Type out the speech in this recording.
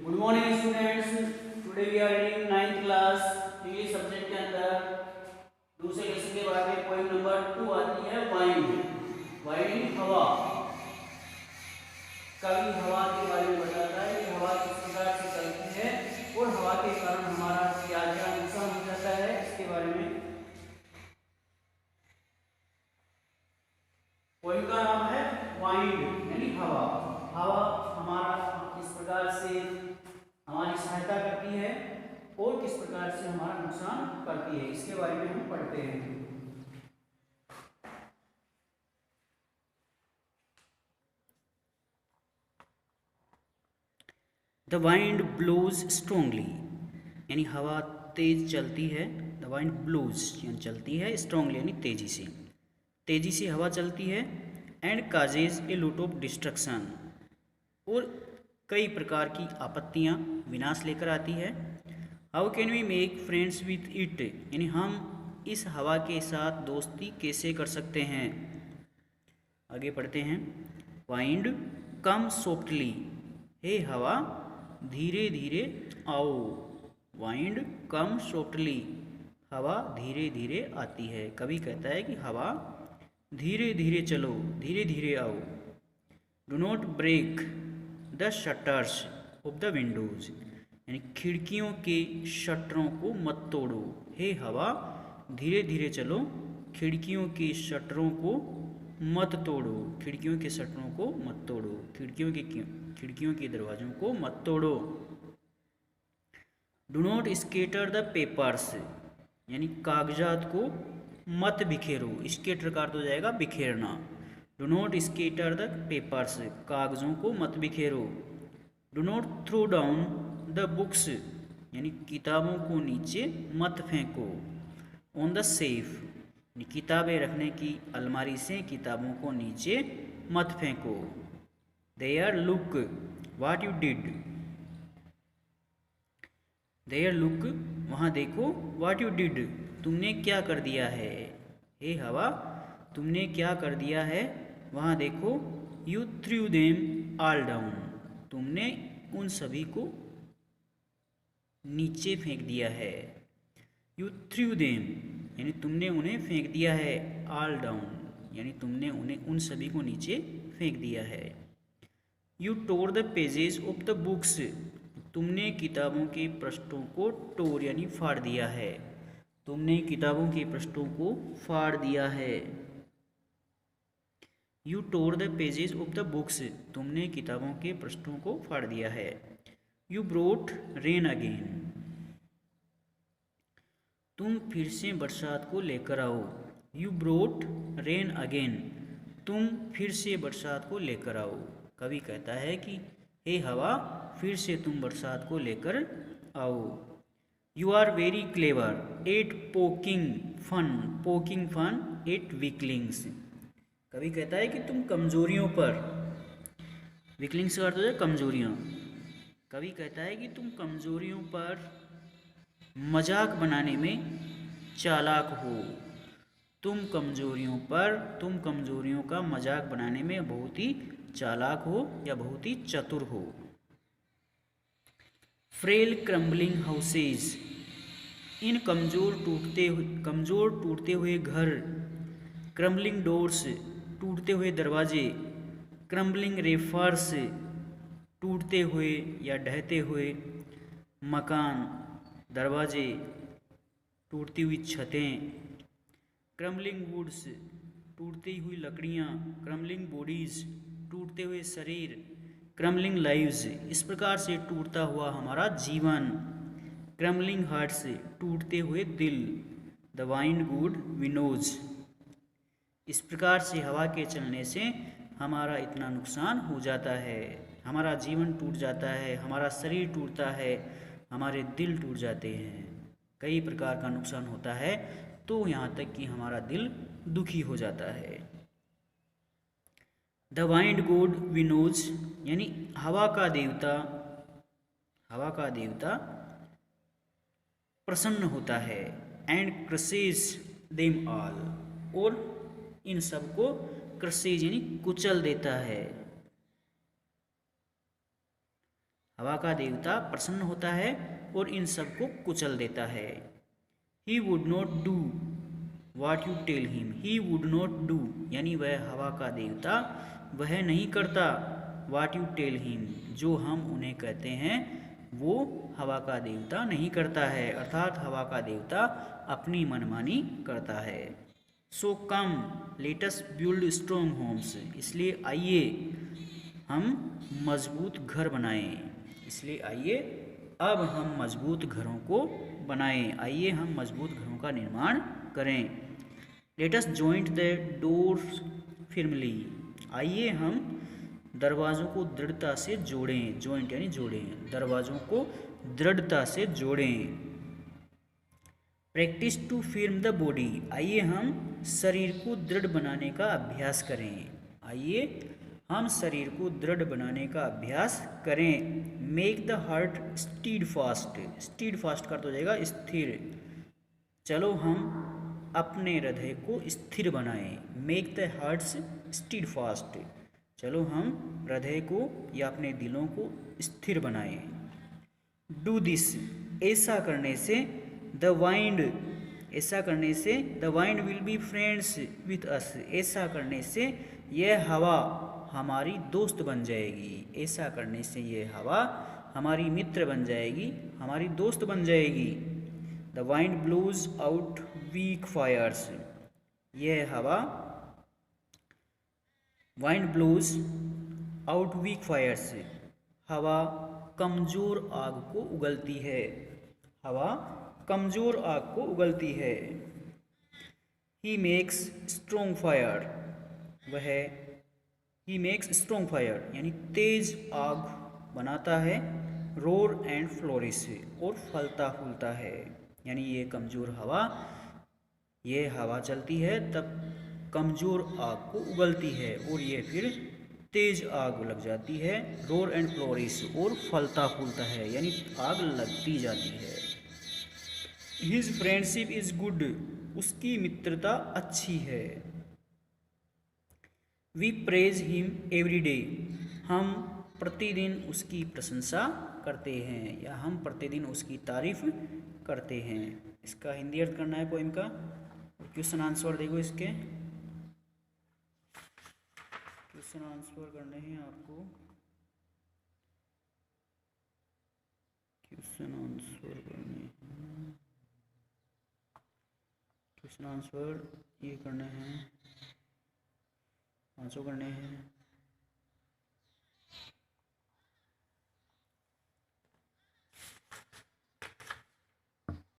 Good morning students. Today we are reading 9th class English subject के अंदर दूसरे lesson के बारे में पॉइंट नंबर 2 आती है वाइंड। वाइंड हवा। कवि हवा के बारे में बताता है कि हवा किस प्रकार से चलती है और हवा के कारण हमारा क्या क्या नुकसान हो जाता है, इसके बारे में। पॉइंट का नाम है वाइंड यानी हवा। हवा हमारा किस प्रकार से हमारी सहायता करती है और किस प्रकार से हमारा नुकसान करती है, इसके बारे में हम पढ़ते हैं। द वाइंड ब्लोज स्ट्रोंगली यानी हवा तेज चलती है। द वाइंड ब्लोज यानी चलती है, स्ट्रोंगली यानी तेजी से हवा चलती है। And causes a lot of destruction और कई प्रकार की आपत्तियां विनाश लेकर आती है। How can we make friends with it यानी हम इस हवा के साथ दोस्ती कैसे कर सकते हैं। आगे पढ़ते हैं। वाइंड कम सॉफ्टली, हे हवा धीरे धीरे आओ। वाइंड कम सॉफ्टली, हवा धीरे धीरे आती है। कवि कहता है कि हवा धीरे धीरे चलो, धीरे धीरे आओ। Do not break the shutters of the windows यानी खिड़कियों के शटरों को मत तोड़ो। हे हवा धीरे धीरे चलो, खिड़कियों के शटरों को मत तोड़ो। खिड़कियों के शटरों को मत तोड़ो, खिड़कियों के दरवाजों को मत तोड़ो। Do not scatter the papers यानी कागजात को मत बिखेरो। स्केटर का अर्थ हो जाएगा बिखेरना। Do not scatter the papers, कागजों को मत बिखेरो। Do not throw down the books यानी किताबों को नीचे मत फेंको। ऑन द सेफ किताबें रखने की अलमारी से किताबों को नीचे मत फेंको। There look what you did, there look वहाँ देखो, व्हाट यू डिड तुमने क्या कर दिया है। हे हवा तुमने क्या कर दिया है, वहाँ देखो। You through them all down, तुमने उन सभी को नीचे फेंक दिया है। यू थ्रू देम यानी तुमने उन्हें फेंक दिया है। ऑल डाउन यानी तुमने उन्हें उन सभी को नीचे फेंक दिया है। You tore the pages of the books, तुमने किताबों के पृष्ठों को टोर यानी फाड़ दिया है। तुमने किताबों के पृष्ठों को फाड़ दिया है। You tore the pages of the books, तुमने किताबों के पृष्ठों को फाड़ दिया है। यू ब्रोट रेन अगेन, तुम फिर से बरसात को लेकर आओ। यू ब्रोट रेन अगेन, तुम फिर से बरसात को लेकर आओ। कवि कहता है कि हे हवा फिर से तुम बरसात को लेकर आओ। You are very clever at poking fun at weaklings, कवि कहता है कि तुम कमजोरियों पर, वीकलिंग्स का अर्थ है कमजोरियाँ। कवि कहता है कि तुम कमजोरियों पर मजाक बनाने में चालाक हो। तुम कमजोरियों का मजाक बनाने में बहुत ही चालाक हो या बहुत ही चतुर हो। फ्रेल क्रम्बलिंग हाउसेज, इन कमजोर टूटते हुए घर। क्रम्बलिंग डोर्स, टूटते हुए दरवाजे। क्रम्बलिंग रेफर्स, टूटते हुए या ढहते हुए मकान, दरवाजे, टूटती हुई छतें। क्रम्बलिंग वुड्स, टूटती हुई लकड़ियाँ। क्रम्बलिंग बॉडीज, टूटते हुए शरीर। क्रम्बलिंग लाइव्स, इस प्रकार से टूटता हुआ हमारा जीवन। क्रम्बलिंग हार्ट्स, टूटते हुए दिल। द वाइंड गुड विनोज, इस प्रकार से हवा के चलने से हमारा इतना नुकसान हो जाता है, हमारा जीवन टूट जाता है, हमारा शरीर टूटता है, हमारे दिल टूट जाते हैं, कई प्रकार का नुकसान होता है। तो यहाँ तक कि हमारा दिल दुखी हो जाता है। द वाइंड गॉड विनोज यानी हवा का देवता प्रसन्न होता है। एंड क्रसेज देम ऑल, और इन सबको क्रसेज यानी कुचल देता है। हवा का देवता प्रसन्न होता है और इन सबको कुचल देता है। He would not do what you tell him, he would not do यानी वह हवा का देवता वह नहीं करता वाट यू टेल हिम जो हम उन्हें कहते हैं वो हवा का देवता नहीं करता है, अर्थात हवा का देवता अपनी मनमानी करता है। So come let us build strong homes, इसलिए आइए हम मजबूत घर बनाएं, इसलिए आइए अब हम मजबूत घरों को बनाएं, आइए हम मजबूत घरों का निर्माण करें। Let us joint the doors firmly, आइए हम दरवाज़ों को दृढ़ता से जोड़ें, जॉइंट यानी जोड़ें, दरवाज़ों को दृढ़ता से जोड़ें। प्रैक्टिस टू फिर्म द बॉडी, आइए हम शरीर को दृढ़ बनाने का अभ्यास करें, आइए हम शरीर को दृढ़ बनाने का अभ्यास करें। Make the heart stead fast, stead fast का अर्थ हो जाएगा स्थिर, चलो हम अपने हृदय को स्थिर बनाएं। Make the hearts stead fast, चलो हम हृदय को या अपने दिलों को स्थिर बनाएं। डू दिस, ऐसा करने से द वाइंड, ऐसा करने से the wind will be friends with us, ऐसा करने से यह हवा हमारी दोस्त बन जाएगी, ऐसा करने से यह हवा हमारी मित्र बन जाएगी, हमारी दोस्त बन जाएगी। The wind blows out weak fires, यह हवा, wind blows out weak fires, हवा कमज़ोर आग को उगलती है, हवा कमज़ोर आग को उगलती है। ही मेक्स स्ट्रॉन्ग फायर, वह ही मेक्स स्ट्रॉन्ग फायर यानी तेज आग बनाता है। रोर एंड फ्लोरिश, और फलता फूलता है, यानी ये कमज़ोर हवा, ये हवा चलती है तब कमज़ोर आग को उगलती है और ये फिर तेज आग लग जाती है। रोर एंड फ्लोरिश, और फलता फूलता है यानी आग लगती जाती है। हिज फ्रेंडशिप इज़ गुड, उसकी मित्रता अच्छी है। We praise him every day, हम प्रतिदिन उसकी प्रशंसा करते हैं या हम प्रतिदिन उसकी तारीफ करते हैं। इसका हिंदी अर्थ करना है पोइम का, और क्वेश्चन आंसर देखो इसके, क्वेश्चन आंसर करने हैं आपको, क्वेश्चन आंसर करने हैं, क्वेश्चन आंसर ये करने हैं, आंसर करने हैं।